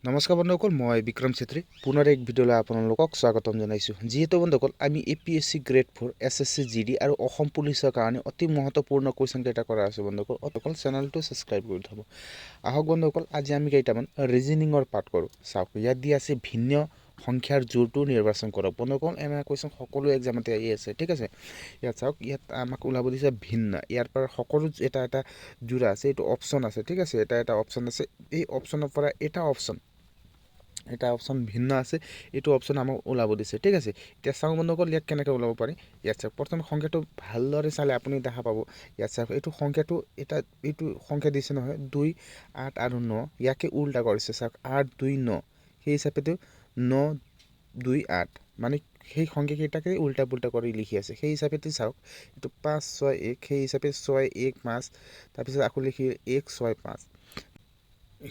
নমস্কাৰ বন্ধুসকল, মই বিক্ৰম চেত্ৰী পুনৰ এক ভিডিঅ'লৈ আপোনালোকক স্বাগতম জনাইছোঁ। যিহেতু বন্ধুসকল আমি APSC গ্ৰেড 4 SSC GD আৰু অসম পুলিচৰ কাৰণে অতি মহত্বপূৰ্ণ কুৱেশ্যন কেইটা কৰা আছে বন্ধুসকল চেনেলটো ছাবস্ক্ৰাইব কৰি থ'ব। আহক বন্ধুসকল, আজি আমি কেইটামান ৰিজনিঙৰ পাৰ্ট কৰোঁ। চাওক, ইয়াত দি আছে ভিন্ন সংখ্যাৰ জোৰটো নিৰ্বাচন কৰক। বন্ধুসকল এনে কুৱেশ্যন সকলো এক্সামতে আহি আছে, ঠিক আছে। ইয়াত চাওক, ইয়াত আমাক ওলাব দিছে ভিন্ন। ইয়াৰ পৰা সকলো এটা এটা জোৰা আছে, এইটো অপশ্যন আছে, ঠিক আছে। এটা অপশ্যন আছে, এই অপশ্যনৰ পৰা এটা অপশ্যন ভিন্ন আছে, এইটো অপশ্যন আমাক ওলাব দিছে, ঠিক আছে। এতিয়া চাওঁ বন্ধুসকল ইয়াত কেনেকৈ ওলাব পাৰি। ইয়াত চাওক, প্ৰথমে সংখ্যাটো ভালদৰে চালে আপুনি দেখা পাব। ইয়াত চাওক, এইটো সংখ্যা দিছে নহয় 2, 8 আৰু 9, ইয়াকে উল্টা কৰিছে। চাওক 8, 2, 9, সেই হিচাপেতো 9, 2, 8 মানে সেই সংখ্যাকেইটাকে উল্টা পুল্টা কৰি লিখি আছে। সেই হিচাপেতে চাওক, এইটো 5, 6, 1, সেই হিচাপে 6, 1, 5, তাৰপিছত আকৌ লিখি 1, 6, 5।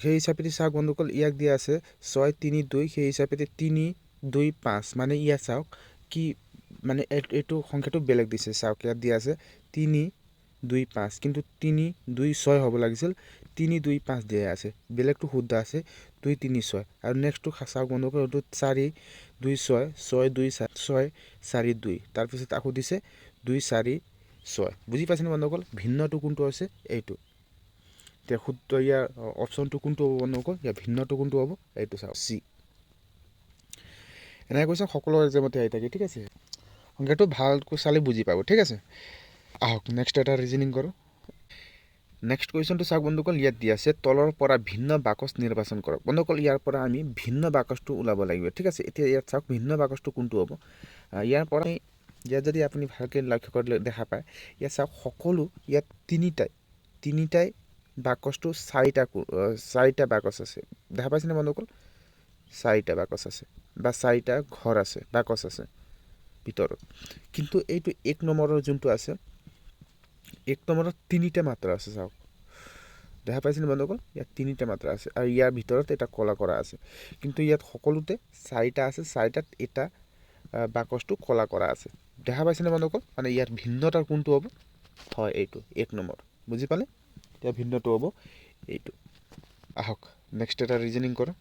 সেই হিচাপেদি চাওক বন্ধুসকল, ইয়াক দিয়া আছে 6, 3, 2, সেই হিচাপেদি 3, 2, 5 মানে ইয়াত চাওক কি মানে এইটো সংখ্যাটো বেলেগ দিছে। চাওক ইয়াত দিয়া আছে 3, 2, 5, কিন্তু 3, 2, 6 হ'ব লাগিছিল, 3, 2, 5 দিয়া আছে, বেলেগটো শুদ্ধ আছে 2, 3, 6। আৰু নেক্সটটো চাওক বন্ধুসকল, এইটো 4, 2, 6, 6, 2, 6, 4, 2, তাৰপিছত আকৌ দিছে 2, 4, 6। বুজি পাইছেনে বন্ধুসকল? ভিন্নটো কোনটো আছে? এইটো। এতিয়া শুদ্ধ ইয়াৰ অপশ্যনটো কোনটো হ'ব বন্ধুসকল? ইয়াৰ ভিন্নটো কোনটো হ'ব? এইটো চাওক, চি। এনেকৈ কৈছে সকলো এক্সামতে আহি থাকে, ঠিক আছে। সংখ্যাটো ভালকৈ চালে বুজি পাব, ঠিক আছে। আহক নেক্সট এটা ৰিজনিং কৰোঁ। নেক্সট কুৱেশ্যনটো চাওক বন্ধুসকল, ইয়াত দিয়া আছে তলৰ পৰা ভিন্ন বাকচ নিৰ্বাচন কৰক। বন্ধুসকল ইয়াৰ পৰা আমি ভিন্ন বাকচটো ওলাব লাগিব, ঠিক আছে। এতিয়া ইয়াত চাওক ভিন্ন বাকচটো কোনটো হ'ব। ইয়াৰ পৰা ইয়াত যদি আপুনি ভালকৈ লক্ষ্য কৰিলে দেখা পায়, ইয়াত চাওক সকলো ইয়াত তিনিটাই বাকচটো চাৰিটা বাকচ আছে। দেখা পাইছেনে বন্ধুসকল? 4টা বাকচ আছে বা 4টা ঘৰ আছে, বাকচ আছে ভিতৰত। কিন্তু এইটো 1 নম্বৰৰ যোনটো আছে, 1 নম্বৰত 3টা মাত্ৰ আছে। চাওক, দেখা পাইছেনে বন্ধুসকল? ইয়াত 3টা মাত্ৰ আছে আৰু ইয়াৰ ভিতৰত এটা কলা কৰা আছে। কিন্তু ইয়াত সকলোতে 4টা আছে, 4টাত এটা বাকচটো কলা কৰা আছে। দেখা পাইছেনে বন্ধুসকল? মানে ইয়াৰ ভিন্নতাৰ কোনটো হ'ব? হয়, এইটো 1 নম্বৰ। বুজি পালে? এতিয়া ভিন্নটো হ'ব এইটো। আহক নেক্সট এটা ৰিজনিং কৰোঁ।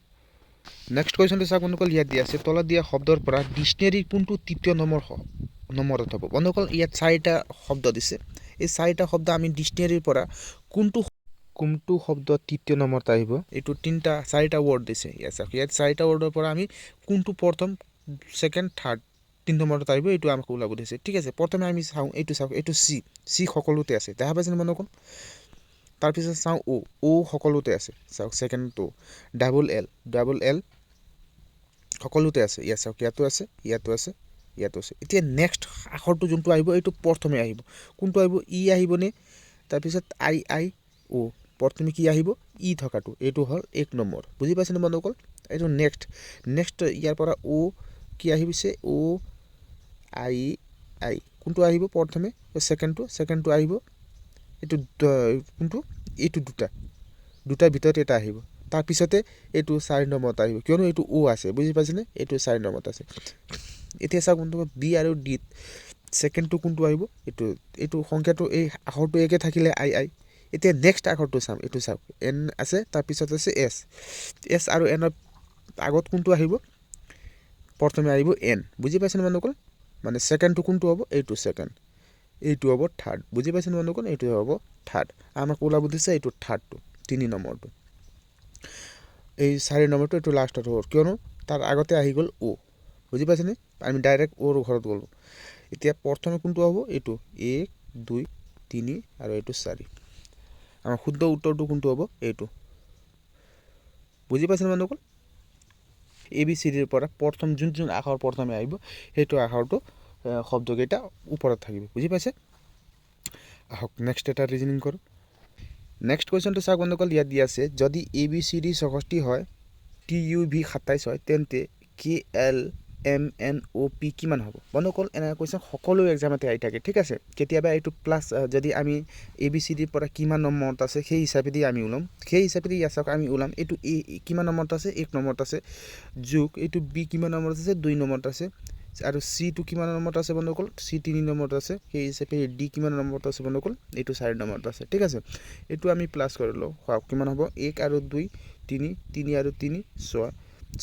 নেক্সট কুৱেশ্যনটো চাওক বন্ধুসকল, ইয়াত দিয়া আছে তলত দিয়া শব্দৰ পৰা ডিক্সনেৰীৰ কোনটো তৃতীয় নম্বৰত হ'ব। বন্ধুসকল ইয়াত 4টা শব্দ দিছে। এই 4টা শব্দ আমি ডিক্সনেৰীৰ পৰা কোনটো শব্দ তৃতীয় নম্বৰত আহিব, এইটো 4টা ৱৰ্ড দিছে। ইয়াত 4টা ৱৰ্ডৰ পৰা আমি কোনটো প্ৰথম, ছেকেণ্ড, থাৰ্ড 3 নম্বৰত আহিব, এইটো আমাক ওলাব দিছে, ঠিক আছে। প্ৰথমে আমি চাওঁ, এইটো চি সকলোতে আছে। দেখা পাইছেনে বন্ধুসকল? তাৰপিছত চাওঁ অ সকলোতে আছে। চাওক ছেকেণ্ডটো ডাবল এল সকলোতে আছে। ইয়াত চাওক, ইয়াতো আছে, ইয়াতো আছে, ইয়াতো আছে। এতিয়া নেক্সট আখৰটো যোনটো আহিব, এইটো প্ৰথমে আহিব। কোনটো আহিব? ই আহিবনে? তাৰপিছত আই অ, প্ৰথমে কি আহিব? ই থকাটো, এইটো হ'ল 1 নম্বৰ। বুজি পাইছেনে বন্ধুসকল? এইটো নেক্সট ইয়াৰ পৰা অ কি আহিছে? অ আই কোনটো আহিব প্ৰথমে? ছেকেণ্ডটো আহিব, এইটো কোনটো? এইটো দুটাৰ ভিতৰত এটা আহিব। তাৰপিছতে এইটো 4 নম্বৰত আহিব, কিয়নো এইটো অ আছে। বুজি পাইছেনে? এইটো 4 নম্বৰত আছে। এতিয়া চাওক বন্ধু, বি আৰু ডিত ছেকেণ্ডটো কোনটো আহিব? এইটো সংখ্যাটো, এই আখৰটো একে থাকিলে আই। এতিয়া নেক্সট আখৰটো চাম, এইটো চাওক, এন আছে, তাৰপিছত আছে এছ আৰু এনৰ আগত কোনটো আহিব? প্ৰথমে আহিব এন। বুজি পাইছেনে বন্ধুসকল? মানে ছেকেণ্ডটো কোনটো হ'ব? এইটো ছেকেণ্ড, এইটো হ'ব থাৰ্ড। বুজি পাইছেনে বন্ধুসকল? এইটো হ'ব থাৰ্ড। আমাক ওলাব দিছে এইটো থাৰ্ডটো, 3 নম্বৰটো। এই 4 নম্বৰটো এইটো লাষ্টত হ'ব, কিয়নো তাৰ আগতে আহি গ'ল অ'। বুজি পাইছেনে? আমি ডাইৰেক্ট অ'ৰ ঘৰত গ'লোঁ। এতিয়া প্ৰথমে কোনটো হ'ব? এইটো 1, 2, 3 আৰু এইটো 4। আমাৰ শুদ্ধ উত্তৰটো কোনটো হ'ব? এইটো। বুজি পাইছেনে বন্ধুসকল? ABCDৰ পৰা প্ৰথম যোন আখৰ প্ৰথমে আহিব, সেইটো আখৰটো শব্দকেইটা ওপৰত থাকিব। বুজি পাইছে? আহক নেক্সট এটা ৰিজনিং কৰোঁ। নেক্সট কুৱেশ্যনটো চাওক বন্ধুসকল, ইয়াত দিয়া আছে যদি ABCD 64 হয়, TUV 27 হয়, তেন্তে KLMNOP কিমান হ'ব? বন্ধুসকল এনেকুৱা কুৱেশ্যন সকলো এক্সামতে আহি থাকে, ঠিক আছে। কেতিয়াবা এইটো প্লাছ, যদি আমি ABCDৰ পৰা কিমান নম্বৰত আছে সেই হিচাপেদি আমি ওলাম। সেই হিচাপেদি ইয়াত চাওক আমি ওলাম, এইটো এ কিমান নম্বৰত আছে? 1 নম্বৰত আছে, যোগ এইটো বি কিমান নম্বৰত আছে? 2 নম্বৰত আছে, আৰু চিটো কিমান নম্বৰত আছে বন্ধুসকল? চি 3 নম্বৰত আছে। সেই হিচাপে ডি কিমান নম্বৰত আছে বন্ধুসকল? এইটো 4 নম্বৰত আছে, ঠিক আছে। এইটো আমি প্লাছ কৰি লওঁ। কিমান হ'ব? 1 আৰু 2 তিনি, তিনি আৰু তিনি 6,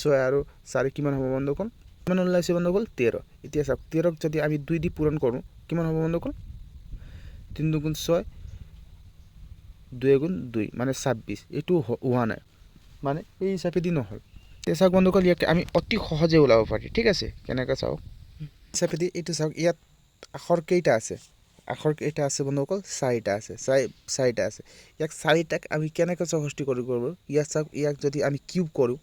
6 আৰু 4 কিমান হ'ব বন্ধুসকল? কিমান ওলাইছে বন্ধুসকল? 13। এতিয়া চাওক 13ক যদি আমি 2 দি পূৰণ কৰোঁ কিমান হ'ব বন্ধুসকল? 3 2 6, 2 2 মানে 26। এইটো হোৱা নাই, মানে এই হিচাপেদি নহ'ল। এতিয়া চাওক বন্ধুসকল, ইয়াক আমি অতি সহজে ওলাব পাৰি, ঠিক আছে? কেনেকৈ চাওক হিচাপেদি এইটো চাওক, ইয়াত আখৰ কেইটা আছে? আখৰ কেইটা আছে বন্ধুসকল? 4টা আছে, 4টা আছে। ইয়াক 4টাক আমি কেনেকৈ চৌষষ্ঠি কৰিব? ইয়াক চাওক, ইয়াক যদি আমি কিউব কৰোঁ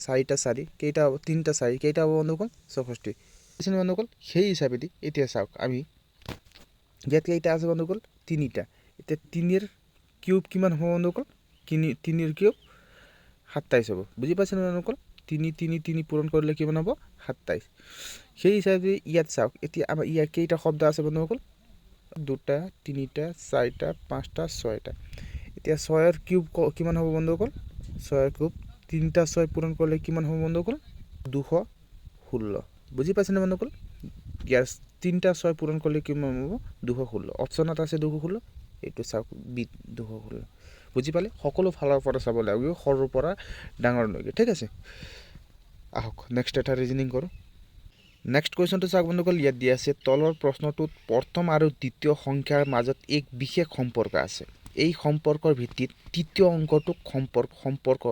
4টা 4 কেইটা হ'ব? 3টা 4 কেইটা হ'ব বন্ধুসকল? 64 বুজিছেনে বন্ধুসকল? সেই হিচাপেদি এতিয়া চাওক, আমি ইয়াত কেইটা আছে বন্ধুসকল? 3টা। এতিয়া 3ৰ কিউব কিমান হ'ব বন্ধুসকল? 3ৰ কিউব 27 হ'ব। বুজি পাইছেনে বন্ধুসকল? 3 3 3 পূৰণ কৰিলে কিমান হ'ব? 27। সেই হিচাপে ইয়াত চাওক, এতিয়া আমাৰ ইয়াৰ কেইটা শব্দ আছে বন্ধুসকল? 2টা 3টা 4টা 5টা 6টা। এতিয়া 6ৰ কিউব কিমান হ'ব বন্ধুসকল? 6ৰ কিউব 3টা 6 পূৰণ কৰিলে কিমান হ'ব বন্ধুসকল? 216। বুজি পাইছেনে বন্ধুসকল? ইয়াৰ 3টা 6 পূৰণ কৰিলে কিমান হ'ব? 216। অপশ্যনত আছে 216, এইটো চাওক বি 216। বুজি পালে? সকলো ফালৰ পৰা চাব লাগিব, সৰুৰ পৰা ডাঙৰলৈকে, ঠিক আছে? আহক নেক্সট এটা ৰিজনিং কৰোঁ। নেক্সট কুৱেশ্যনটো চাওক বন্ধুসকল, ইয়াত দিয়া আছে তলৰ প্ৰশ্নটোত প্ৰথম আৰু দ্বিতীয় সংখ্যাৰ মাজত এক বিশেষ সম্পৰ্ক আছে। এই সম্পৰ্কৰ ভিত্তিত তৃতীয় অংকটোক সম্পৰ্ক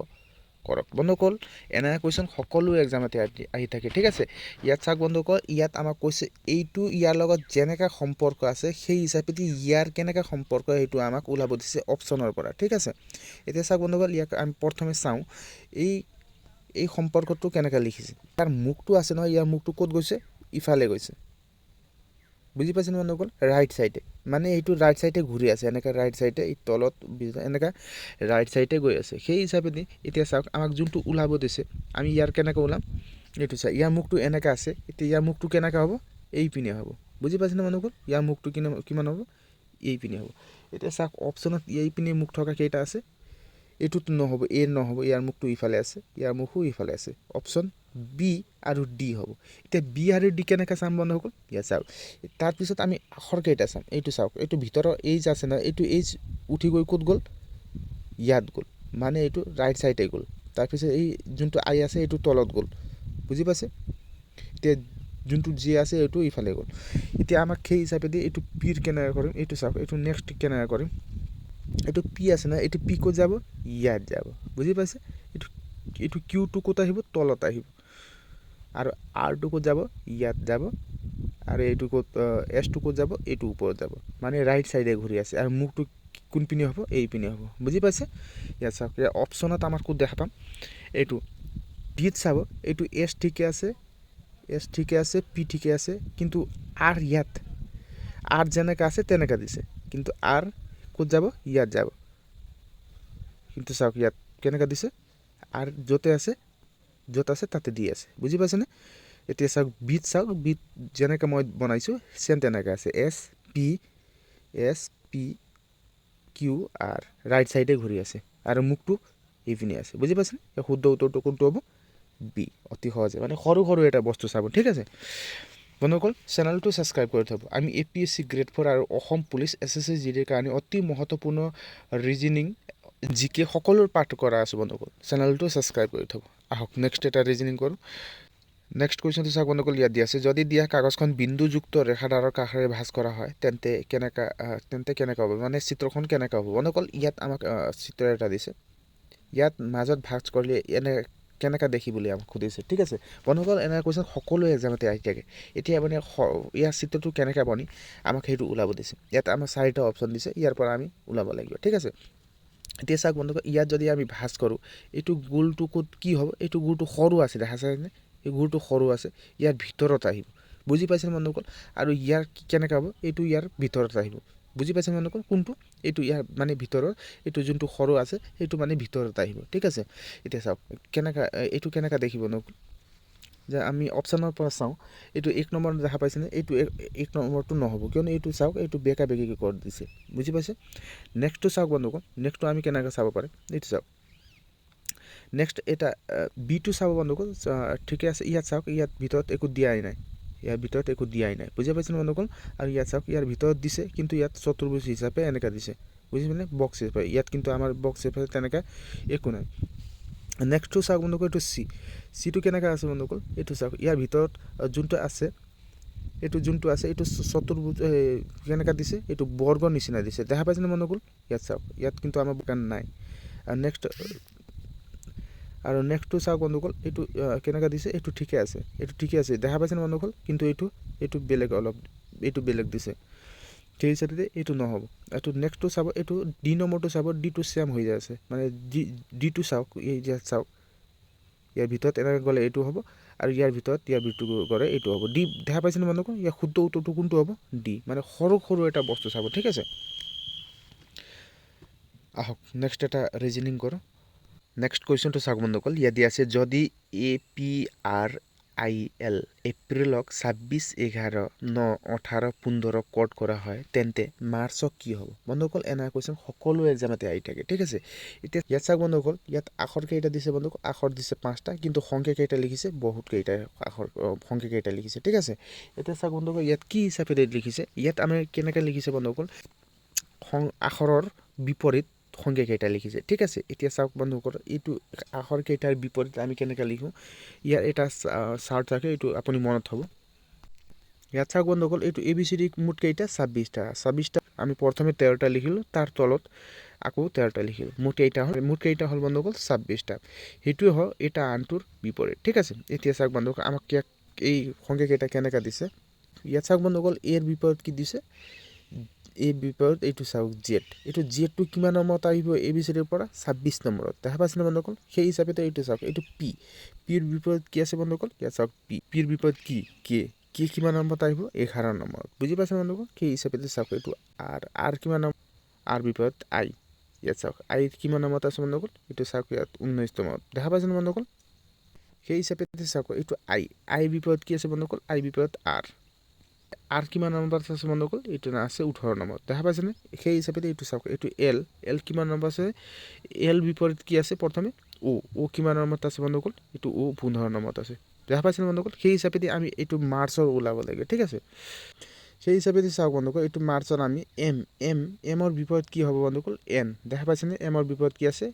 কৰক। বন্ধুসকল, এনে কুৱেশ্যন সকলো এক্সামতে আহি থাকে, ঠিক আছে? ইয়াত চাওক বন্ধুসকল, ইয়াত আমাক কৈছে এইটো ইয়াৰ লগত যেনেকৈ সম্পৰ্ক আছে সেই হিচাপেদি ইয়াৰ কেনেকৈ সম্পৰ্ক সেইটো আমাক ওলাব দিছে অপশ্যনৰ পৰা, ঠিক আছে? এতিয়া চাওক বন্ধুসকল, ইয়াক আমি প্ৰথমে চাওঁ এই সম্পৰ্কটো কেনেকৈ লিখিছে। তাৰ মুখটো আছে নহয়, ইয়াৰ মুখটো ক'ত গৈছে? ইফালে গৈছে। বুজি পাইছেনে বন্ধুসকল? ৰাইট চাইডে, মানে এইটো ৰাইট চাইডে ঘূৰি আছে, এনেকৈ ৰাইট চাইডে এই তলত এনেকৈ ৰাইট চাইডে গৈ আছে। সেই হিচাপেদি এতিয়া চাওক, আমাক যোনটো ওলাব দিছে আমি ইয়াৰ কেনেকৈ ওলাম এইটো চাই। ইয়াৰ মুখটো এনেকৈ আছে, এতিয়া ইয়াৰ মুখটো কেনেকৈ হ'ব? এই পিনে হ'ব। বুজি পাইছেনে বন্ধুসকল? ইয়াৰ মুখটো কিমান হ'ব? এই পিনে হ'ব। এতিয়া চাওক, অপশ্যনত এই পিনে মুখ থকা কেইটা আছে? এইটোতো নহ'ব, এ নহ'ব, ইয়াৰ মুখটো ইফালে আছে, ইয়াৰ মুখো ইফালে আছে। অপশ্যন বি আৰু ডি হ'ব। এতিয়া বি আৰু ডি কেনেকৈ চাম বন্ধুসকল? ইয়াত চাওক, তাৰপিছত আমি আখৰ কেইটা চাম? এইটো চাওক, এইটো ভিতৰৰ এইজ আছে নহয়, এইটো এইজ উঠি গৈ ক'ত গ'ল? ইয়াত গ'ল, মানে এইটো ৰাইট চাইডে গ'ল। তাৰপিছত এই যোনটো আই আছে এইটো তলত গ'ল। বুজি পাইছে? এতিয়া যোনটো জি আছে এইটো ইফালে গ'ল। এতিয়া আমাক সেই হিচাপেদি এইটো পিৰ কেনেকৈ কৰিম? এইটো চাওক, এইটো নেক্সট কেনেকৈ কৰিম? এইটো পি আছে নহয়, এইটো পি ক'ত যাব? ইয়াত যাব। বুজি পাইছে? এইটো কিউটো ক'ত আহিব? তলত আহিব। আৰু আৰটো ক'ত যাব? ইয়াত যাব। আৰু এইটো ক'ত এছটো ক'ত যাব? এইটো ওপৰত যাব, মানে ৰাইট চাইডে ঘূৰি আছে। আৰু মুখটো কোন পিনে হ'ব? এই পিনে হ'ব। বুজি পাইছে? ইয়াত চাওক, অপশ্যনত আমাৰ ক'ত দেখা পাম? এইটো বিত চাব, এইটো এছ ঠিকে আছে, এছ ঠিকে আছে, পি ঠিকে আছে, কিন্তু আৰ ইয়াত আৰ যেনেকৈ আছে তেনেকৈ দিছে, কিন্তু আৰ ক'ত যাব? ইয়াত যাব। কিন্তু চাওক ইয়াত কেনেকৈ দিছে? আৰ য'তে আছে, য'ত আছে তাতে দি আছে। বুজি পাইছেনে? এতিয়া চাওক বিত চাওক, বিত যেনেকৈ মই বনাইছোঁ চেম তেনেকৈ আছে। S P Q R, right চাইডে ঘূৰি আছে আৰু মুখটো এইপিনে আছে। বুজি পাইছেনে? শুদ্ধ উত্তৰটো কোনটো হ'ব? বি। অতি সহজে, মানে সৰু সৰু এটা বস্তু চাব, ঠিক আছে বন্ধুসকল? চেনেলটো ছাবস্ক্ৰাইব কৰি থ'ব। আমি APSC গ্ৰেড 4 আৰু অসম পুলিচ SSC GDৰ কাৰণে অতি মহত্বপূৰ্ণ ৰিজনিং জিকে সকলোৰ পাঠ কৰা আছোঁ বন্ধুসকল। চেনেলটো ছাবস্ক্ৰাইব কৰি থ'ব। আহক নেক্সট এটা ৰিজনিং কৰোঁ। নেক্সট কুৱেশ্যনটো চাওক বন্ধুসকল, ইয়াত দিয়া আছে যদি দিয়া কাগজখন বিন্দুযুক্ত ৰেখাদাৰৰ কাষেৰে ভাঁজ কৰা হয় তেন্তে কেনেকৈ হ'ব? মানে চিত্ৰখন কেনেকৈ হ'ব বন্ধুসকল? ইয়াত আমাক চিত্ৰ এটা দিছে, ইয়াত মাজত ভাঁজ কৰিলে কেনেকৈ দেখি বুলি আমাক সুধিছে, ঠিক আছে বন্ধুসকল? এনে কুৱেশ্যন সকলো এক্সামতে আহি থাকে। এতিয়া মানে ইয়াৰ চিত্ৰটো কেনেকৈ বনি আমাক সেইটো ওলাব দিছে। ইয়াত আমাক 4টা অপশ্যন দিছে, ইয়াৰ পৰা আমি ওলাব লাগিব, ঠিক আছে? এতিয়া চাওক বন্ধুসকল, ইয়াত যদি আমি ভাঁজ কৰোঁ এইটো গোলটো ক'ত কি হ'ব? এইটো গোলটো সৰু আছে, দেখা চাইনে? এই গোলটো সৰু আছে, ইয়াৰ ভিতৰত আহিব। বুজি পাইছেনে বন্ধুসকল? আৰু ইয়াৰ কেনেকৈ হ'ব? এইটো ইয়াৰ ভিতৰত আহিব। বুজি পাইছে বন্ধুসকল? কোনটো? এইটো ইয়াৰ মানে ভিতৰৰ, এইটো যোনটো সৰু আছে সেইটো মানে ভিতৰত আহিব, ঠিক আছে? এতিয়া চাওক এইটো কেনেকৈ দেখিব বন্ধুসকল? যে আমি অপশ্যনৰ পৰা চাওঁ, এইটো 1 নম্বৰ দেখা পাইছেনে? এইটো 1 নম্বৰটো নহ'ব, কিয়নো এইটো চাওক, এইটো বেকা বেকিকৈ কৰি দিছে। বুজি পাইছে? নেক্সটটো চাওক বন্ধুসকল, নেক্সটটো আমি কেনেকৈ চাব পাৰে? এইটো চাওক, নেক্সট এটা বিটো চাব বন্ধুসকল। ঠিকে আছে, ইয়াত চাওক, ইয়াত ভিতৰত একো দিয়াই নাই, ইয়াৰ ভিতৰত একো দিয়াই নাই। বুজি পাইছেনে বন্ধুসকল? আৰু ইয়াত চাওক, ইয়াৰ ভিতৰত দিছে, কিন্তু ইয়াত চতুৰ্ভুজ হিচাপে এনেকৈ দিছে। বুজি পালে বক্স শেপ হয় ইয়াত কিন্তু আমাৰ বক্স শেপ আছে তেনেকৈ একো নাই নেক্সটটো চাওক বন্ধুসকল এইটো চিটো কেনেকৈ আছে বন্ধুসকল এইটো চাওক ইয়াৰ ভিতৰত যোনটো আছে এইটো চতুৰ্ভুজ কেনেকৈ দিছে এইটো বৰ্গৰ নিচিনা দিছে দেখা পাইছেনে বন্ধুসকল ইয়াত চাওক ইয়াত কিন্তু আমাৰ বোকান নাই আৰু নেক্সটটো চাওক বন্ধুসকল এইটো কেনেকৈ দিছে এইটো ঠিকে আছে দেখা পাইছেনে বন্ধুসকল কিন্তু এইটো বেলেগ অলপ এইটো বেলেগ দিছে সেই হিচাপে এইটো নহ'ব এইটো নেক্সটটো চাব এইটো ডি নম্বৰটো চাব ডিটো ছেম হৈ যায় আছে মানে ডিটো চাওক এই ইয়াত চাওক ইয়াৰ ভিতৰত এনেকৈ গ'লে এইটো হ'ব আৰু ইয়াৰ ভিতৰত গ'লে এইটো হ'ব ডি দেখা পাইছেনে বন্ধুসকল ইয়াৰ শুদ্ধ উত্তৰটো কোনটো হ'ব ডি মানে সৰু এটা বস্তু চাব ঠিক আছে আহক নেক্সট এটা ৰিজনিং কৰোঁ নেক্সট কুৱেশ্যনটো চাওক বন্ধুসকল ইয়াত দিয়া আছে যদি APRIL এপ্ৰিলক 26/11/9/18/15 কোড কৰা হয় তেন্তে মাৰ্চক কি হ'ব বন্ধুসকল এনে কুৱেশ্যন সকলো এক্সামতে আহি থাকে ঠিক আছে এতিয়া ইয়াত চাওক বন্ধুসকল ইয়াত আখৰ কেইটা দিছে বন্ধুসকল আখৰ দিছে 5টা কিন্তু সংখ্যা কেইটা লিখিছে বহুত কেইটা আখৰ সংখ্যা কেইটা লিখিছে ঠিক আছে এতিয়া চাওক বন্ধুসকল ইয়াত কি হিচাপে লিখিছে ইয়াত আমি কেনেকৈ লিখিছে বন্ধুসকল আখৰৰ বিপৰীত সংখ্যা কেইটা লিখিছে ঠিক আছে এতিয়া চাওক বন্ধুসকল এইটো আখৰ কেইটাৰ বিপৰীত আমি কেনেকৈ লিখোঁ ইয়াৰ এটা চাৰ্ট থাকে এইটো আপুনি মনত হ'ব ইয়াত চাওক বন্ধুসকল এইটো ABCD মুঠ কেইটা 26টা আমি প্ৰথমে 13টা লিখিলোঁ তাৰ তলত আকৌ 13টা লিখিলোঁ মুঠ কেইটা হ'ল বন্ধুসকল 26টা সেইটোৱে হ'ল এটা আনটোৰ বিপৰীত ঠিক আছে এতিয়া চাওক বন্ধুসকল আমাক এই সংখ্যা কেইটা কেনেকৈ দিছে ইয়াত চাওক বন্ধুসকল এৰ বিপৰীত কি দিছে এই বিপৰীত এইটো চাওক জেডটো কিমান নম্বৰত আহিব ABCDৰ পৰা 26 নম্বৰত দেখা পাইছেনে বন্ধুসকল সেই হিচাপে এইটো চাওক এইটো পিৰ বিপৰীত কি আছে বন্ধুসকল ইয়াত চাওক পিৰ বিপৰীত কি কে কিমান নম্বৰত আহিব 11 নম্বৰত বুজি পাইছে বন্ধুসকল সেই হিচাপে চাওক এইটো আৰ কিমান নম্বৰ আৰ বিপৰীত আই ইয়াত চাওক আই কিমান নম্বৰত আছে বন্ধুসকল এইটো চাওক ইয়াত 19 নম্বৰত দেখা পাইছেনে বন্ধুসকল সেই হিচাপে চাওক এইটো আই বিপৰীত কি আছে বন্ধুসকল আই বিপৰীত আৰ কিমান নম্বৰত আছে বন্ধুসকল এইটো আছে 18 নম্বৰত দেখা পাইছেনে সেই হিচাপে এইটো চাওক এইটো এল কিমান নম্বৰ আছে এল বিপৰীত কি আছে প্ৰথমে ও কিমান নম্বৰত আছে বন্ধুসকল এইটো 15 নম্বৰত আছে দেখা পাইছেনে বন্ধুসকল সেই হিচাপে আমি এইটো মাৰ্চৰ ওলাব লাগে ঠিক আছে সেই হিচাপে চাওক বন্ধুসকল এইটো মাৰ্চৰ আমি এমৰ বিপৰীত কি হ'ব বন্ধুসকল এন দেখা পাইছেনে এমৰ বিপৰীত কি আছে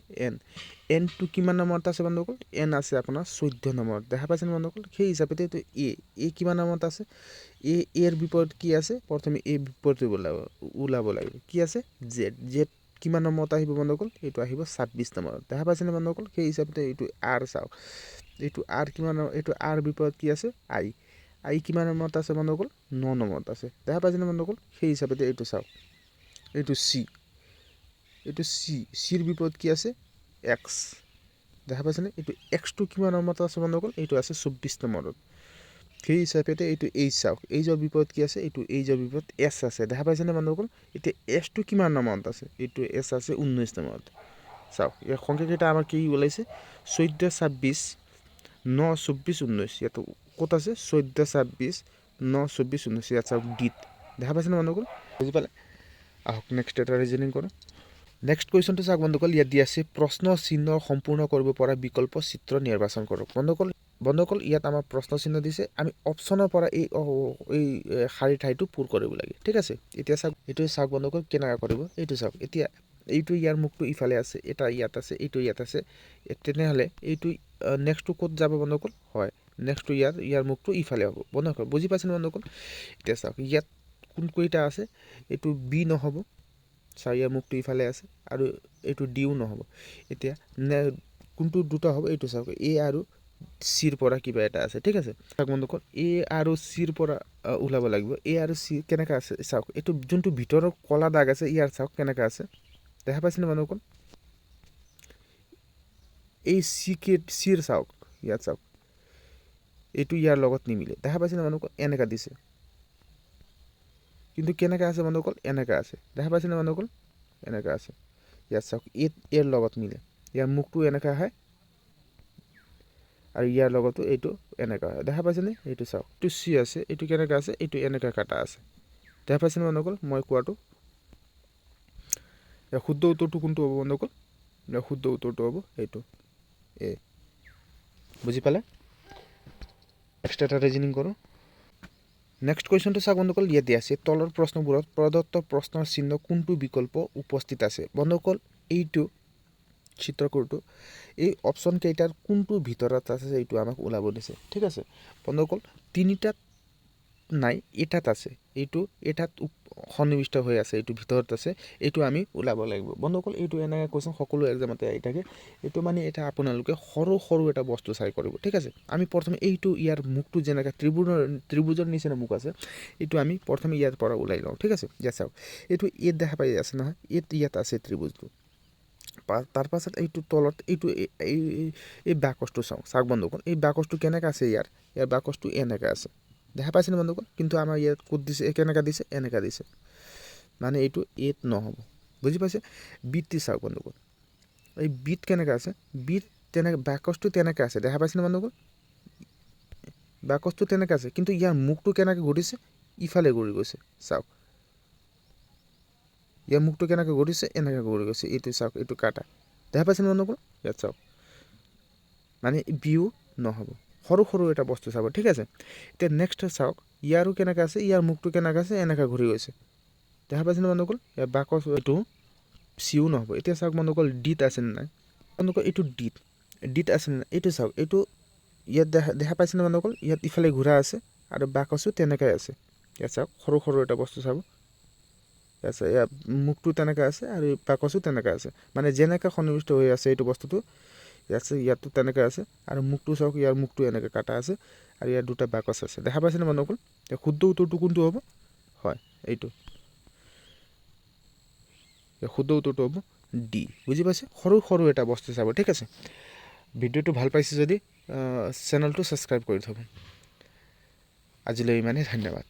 এনটো কিমান নম্বৰত আছে বন্ধুসকল এন আছে আপোনাৰ 14 নম্বৰত দেখা পাইছেনে বন্ধুসকল সেই হিচাপে এইটো এ কিমান নম্বৰত আছে এৰ বিপৰীত কি আছে প্ৰথমে এ বিপৰীত ওলাব লাগিব কি আছে জেড কিমান নম্বৰত আহিব বন্ধুসকল এইটো আহিব 26 নম্বৰত দেখা পাইছেনে বন্ধুসকল সেই হিচাপে এইটো আৰ চাওক এইটো আৰ কিমান এইটো আৰ বিপৰীত কি আছে আই কিমান নম্বৰত আছে বন্ধুসকল 9 নম্বৰত আছে দেখা পাইছেনে বন্ধুসকল সেই হিচাপে এইটো চাওক এইটো চিৰ বিপৰীত কি আছে এক্স দেখা পাইছেনে এইটো এক্সটো কিমান নম্বৰত আছে বন্ধুসকল এইটো আছে 24 নম্বৰত সেই হিচাপে এইটো এইচ চাওক এইচৰ বিপৰীত কি আছে এইটো এইচৰ বিপৰীত এছ আছে দেখা পাইছেনে বন্ধুসকল এতিয়া এছটো কিমান নম্বৰত আছে এইটো এছ আছে 19 নম্বৰত চাওক ইয়াৰ সংখ্যা কেইটা আমাৰ কি ওলাইছে 14 26 9 24 19 ইয়াত ক'ত আছে 14 26 9 24 19 ইয়াত চাওক ডিট দেখা পাইছেনে বন্ধুসকল বুজি পালে আহক নেক্সট এটা ৰিজনিং কৰোঁ নেক্সট কুৱেশ্যনটো চাওক বন্ধুসকল ইয়াত দিয়া আছে প্ৰশ্ন চিহ্ন সম্পূৰ্ণ কৰিব পৰা বিকল্প চিত্ৰ নিৰ্বাচন কৰক বন্ধুসকল ইয়াত আমাৰ প্ৰশ্ন চিহ্ন দিছে আমি অপশ্যনৰ পৰা এই শাৰী ঠাইটো পূৰ কৰিব লাগে ঠিক আছে এতিয়া চাওক এইটো চাওক বন্ধুসকল কেনেকৈ কৰিব এইটো চাওক এতিয়া এইটো ইয়াৰ মুখটো ইফালে আছে এটা ইয়াত আছে এইটো ইয়াত আছে তেনেহ'লে এইটো নেক্সটটো ক'ত যাব বন্ধুসকল হয় নেক্সটটো ইয়াৰ মুখটো ইফালে হ'ব বন্ধুসকল বুজি পাইছেনে বন্ধুসকল এতিয়া চাওক ইয়াত কেইটা আছে এইটো বি নহ'ব চাওক ইয়াৰ মুখটো ইফালে আছে আৰু এইটো ডিও নহ'ব এতিয়া কোনটো দুটা হ'ব এইটো চাওক এ আৰু চিৰ পৰা কিবা এটা আছে ঠিক আছে চাওক বন্ধুসকল এ আৰু চিৰ পৰা ওলাব লাগিব এ আৰু চি কেনেকৈ আছে চাওক এইটো যোনটো ভিতৰৰ কলা দাগ আছে ইয়াৰ চাওক কেনেকৈ আছে দেখা পাইছেনে বন্ধুসকল এই চিৰ চাওক ইয়াত চাওক এইটো ইয়াৰ লগত নিমিলে দেখা পাইছেনে বন্ধুসকল এনেকৈ দিছে কিন্তু কেনেকৈ আছে বন্ধুসকল এনেকৈ আছে দেখা পাইছেনে বন্ধুসকল এনেকৈ আছে ইয়াত চাওক এৰ লগত মিলে ইয়াৰ মুখটো এনেকৈ আহে আৰু ইয়াৰ লগতো এইটো এনেকুৱা হয় দেখা পাইছেনে এইটো চাওক এইটো চি আছে এইটো কেনেকৈ আছে এইটো এনেকৈ কাটা আছে দেখা পাইছেনে বন্ধুসকল মই কোৱাটো ইয়াৰ শুদ্ধ উত্তৰটো কোনটো হ'ব বন্ধুসকল ইয়াৰ শুদ্ধ উত্তৰটো হ'ব এইটো এ বুজি পালে নেক্সট এটা ৰিজনিং কৰোঁ নেক্সট কুৱেশ্যনটো চাওক বন্ধুসকল, ইয়াত দিয়া আছে তলৰ প্ৰশ্নবোৰত প্ৰদত্ত প্ৰশ্নৰ চিহ্ন কোনটো বিকল্প উপস্থিত আছে। বন্ধুসকল এইটো চিত্ৰকূটটো এই অপশ্যন কেইটাৰ কোনটো ভিতৰত আছে এইটো আমাক ওলাব দিছে, ঠিক আছে। বন্ধুসকল তিনিটাত নাই, এটাত আছে, এইটো এটাত সন্নিৱিষ্ট হৈ আছে, এইটো ভিতৰত আছে, এইটো আমি ওলাব লাগিব। বন্ধুসকল এইটো এনেকৈ কুৱেশ্যন সকলো এক্সামতে আহি থাকে। এইটো মানে এটা আপোনালোকে সৰু সৰু এটা বস্তু চাই কৰিব, ঠিক আছে। আমি প্ৰথমে এইটো ইয়াৰ মুখটো যেনেকৈ ত্ৰিভুজৰ নিচিনা মুখ আছে, এইটো আমি প্ৰথমে ইয়াৰ পৰা ওলাই লওঁ, ঠিক আছে। ইয়াত চাওক এইটো ইয়াত দেখা পাই আছে নহয়, ইয়াত আছে ত্ৰিভুজটো। তাৰ পাছত এইটো তলত এইটো এই বাকচটো চাওক বন্ধুসকল, এই বাকচটো কেনেকৈ আছে, ইয়াৰ বাকচটো এনেকৈ আছে, দেখা পাইছেনে বন্ধুসকল। কিন্তু আমাৰ ইয়াত ক'ত দিছে, কেনেকৈ দিছে, এনেকৈ দিছে, মানে এইটো এত নহ'ব, বুজি পাইছে। বিটটি চাওক বন্ধুসকল, এই বিট কেনেকৈ আছে, বিট তেনেকৈ বাকচটো তেনেকৈ আছে, দেখা পাইছেনে বন্ধুসকল। বাকচটো তেনেকৈ আছে, কিন্তু ইয়াৰ মুখটো কেনেকৈ ঘূৰিছে, ইফালে ঘূৰি গৈছে, চাওক ইয়াৰ মুখটো কেনেকৈ ঘূৰিছে, এনেকৈ ঘূৰি গৈছে, এইটো চাওক, এইটো কাটা, দেখা পাইছেনে বন্ধুসকল। ইয়াত চাওক মানে বিও নহ'ব, সৰু সৰু এটা বস্তু চাব, ঠিক আছে। এতিয়া নেক্সট চাওক ইয়াৰো কেনেকৈ আছে, ইয়াৰ মুখটো কেনেকৈ আছে, এনেকৈ ঘূৰি গৈছে, দেখা পাইছেনে বন্ধুসকল। ইয়াৰ বাকচ এইটো চিও নহ'ব। এতিয়া চাওক বন্ধুসকল ডিত আছেনে নাই, বন্ধুসকল এইটো ডিত আছেনে নাই, এইটো চাওক, এইটো ইয়াত দেখা পাইছেনে বন্ধুসকল, ইয়াত ইফালে ঘূৰা আছে আৰু বাকচো তেনেকৈ আছে। ইয়াত চাওক সৰু সৰু এটা বস্তু চাব, আছে ইয়াৰ মুখটো তেনেকৈ আছে আৰু বাকচো তেনেকৈ আছে, মানে যেনেকৈ সন্নিৱিষ্ট হৈ আছে এইটো বস্তুটো ইয়াতো তেনেকৈ আছে। আৰু মুখটো চাওক, ইয়াৰ মুখটো এনেকৈ কাটা আছে আৰু ইয়াৰ দুটা বাকচ আছে, দেখা পাইছেনে বন্ধুসকল। শুদ্ধ উত্তৰটো কোনটো হ'ব, হয় এইটো শুদ্ধ উত্তৰটো হ'ব ডি, বুজি পাইছে। সৰু সৰু এটা বস্তু চাব, ঠিক আছে। ভিডিঅ'টো ভাল পাইছে যদি চেনেলটো ছাবস্ক্ৰাইব কৰি থ'ব। আজিলৈ ইমানেই, ধন্যবাদ।